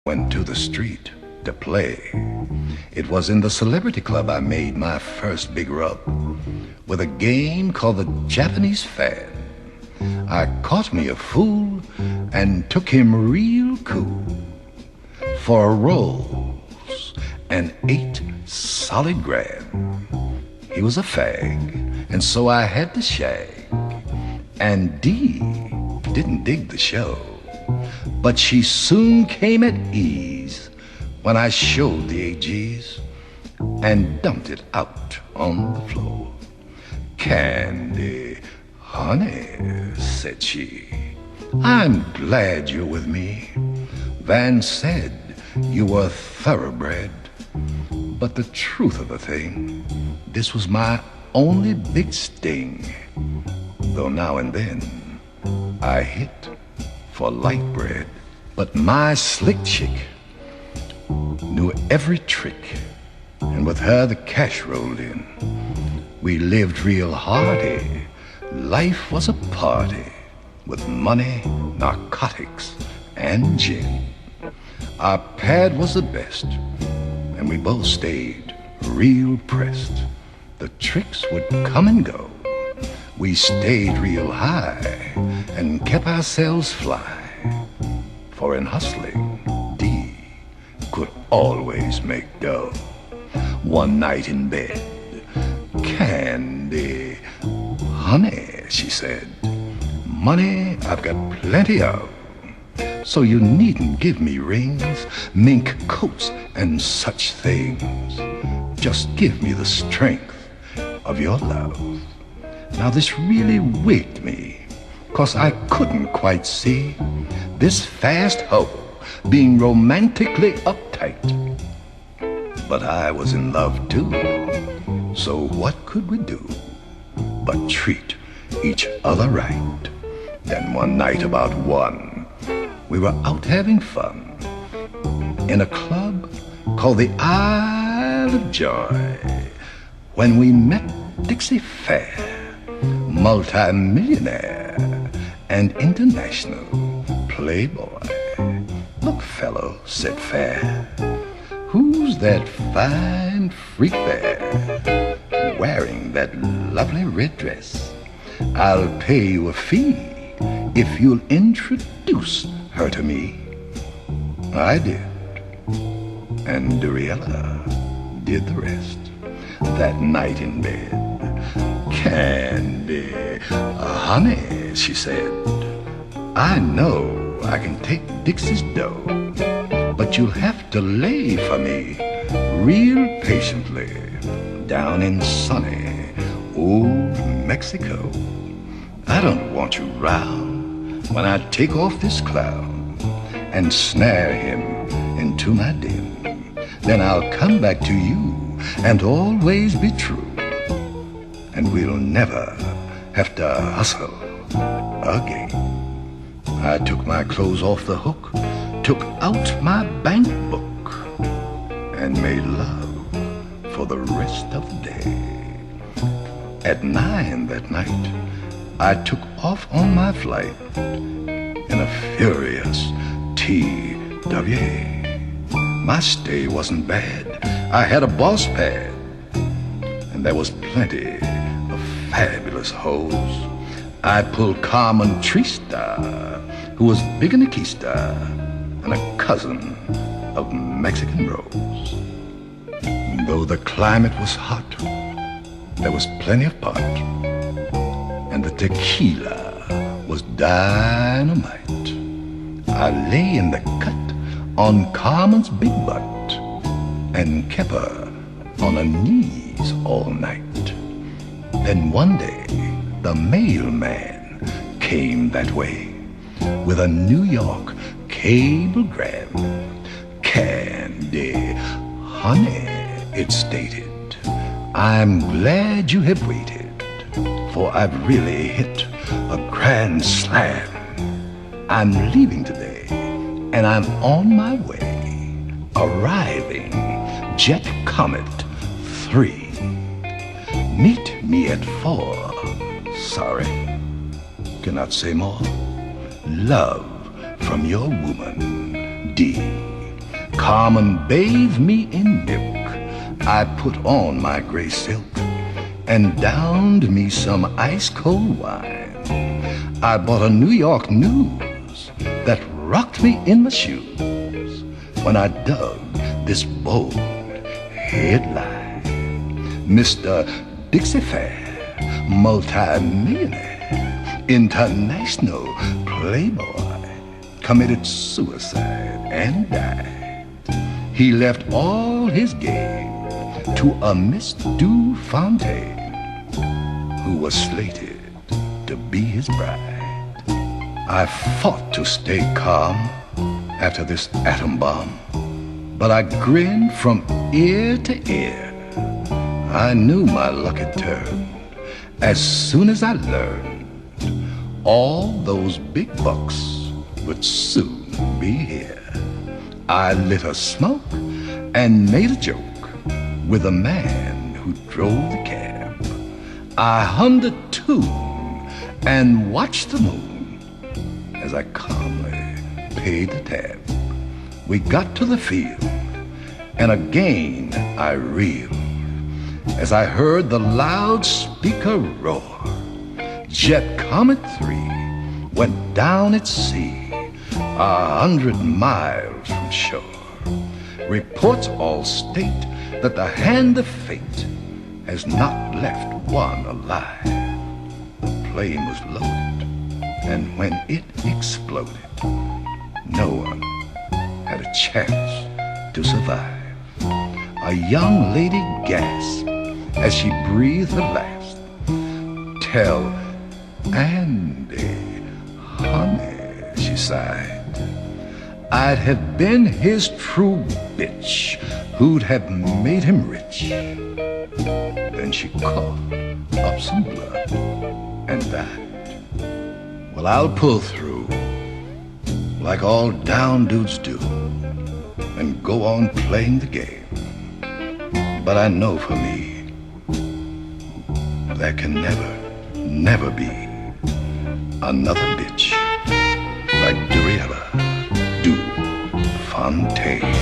Went to the street to play. It was in the celebrity club I made my first big rub with a game called the Japanese Fan. I caught me a fool and took him real cool for a rolls and 8 solid grand. He was a fag, and so I had to shag. And Dee didn't dig the show, but she soon came at ease when I showed the 8 G's and dumped it out on the floor. "Candy, honey," said she, "I'm glad you're with me. Van said you were thoroughbred, but the truth of the thing, this was my only big sting, though now and then I hit for light bread." But my slick chick knew every trick, and with her the cash rolled in. We lived real hearty. Life was a party with money, narcotics, and gin. Our pad was the best, and we both stayed real pressed. The tricks would come and go. We stayed real high and kept ourselves fly. For in hustling, Dee could always make dough. One night in bed, "Candy, honey," she said, "money I've got plenty of, so you needn't give me rings, mink coats, and such things. Just give me the strength of your love." Now this really wigged me, 'cause I couldn't quite see this fast hoe being romantically uptight. But I was in love too, so what could we do but treat each other right? Then one night about 1, we were out having fun in a club called the Isle of Joy, when we met Dixie Fair, multi-millionaire and international playboy. "Look, fellow," said Fair, "who's that fine freak there, wearing that lovely red dress? I'll pay you a fee if you'll introduce her to me." I did, and Durealla did the rest. That night in bed, "Candy, honey," she said, "I know I can take Dixie's dough, but you'll have to lay for me real patiently down in sunny old Mexico. I don't want you round when I take off this clown and snare him into my den. Then I'll come back to you and always be true, and we'll never have to hustle again." I took my clothes off the hook, took out my bank book, and made love for the rest of the day. At 9 that night, I took off on my flight in a furious TWA. My stay wasn't bad. I had a boss pad, and there was plenty of fabulous hoes. I pulled Carmen Trista, who was big in Nikista and a cousin of Mexican Rose. Though the climate was hot, there was plenty of pot, and the tequila was dynamite. I lay in the cut on Carmen's big butt and kept her on her knees all night. Then one day, the mailman came that way with a New York cablegram. "Candy, honey," it stated, "I'm glad you have waited, for I've really hit a grand slam. I'm leaving today, and I'm on my way, arriving Jet Comet 3. Meet me at 4. Sorry, cannot say more. Love from your woman, Dee. Carmen bathed me in milk. I put on my gray silk and downed me some ice-cold wine. I bought a New York News that rocked me in my shoes when I dug this bold headline. Mr. Dixie Fair, multi-millionaire, international playboy, committed suicide and died. He left all his game to a Miss Dufontaine, who was slated to be his bride. I fought to stay calm after this atom bomb, but I grinned from ear to ear. I knew my luck had turned as soon as I learned all those big bucks would soon be here. I lit a smoke and made a joke with the man who drove the cab. I hummed a tune and watched the moon as I calmly paid the tab. We got to the field, and again I reeled as I heard the loudspeaker roar. Jet Comet 3 went down at sea 100 miles from shore. Reports all state that the hand of fate has not left one alive. The plane was loaded, and when it exploded, no one had a chance to survive. A young lady gasped as she breathed her last. Tell Andy, honey, she sighed, I'd have been his true bitch who'd have made him rich. Then she coughed up some blood and died. Well, I'll pull through like all down dudes do and go on playing the game. But I know for me, there can never be another bitch like Durealla Fontaine.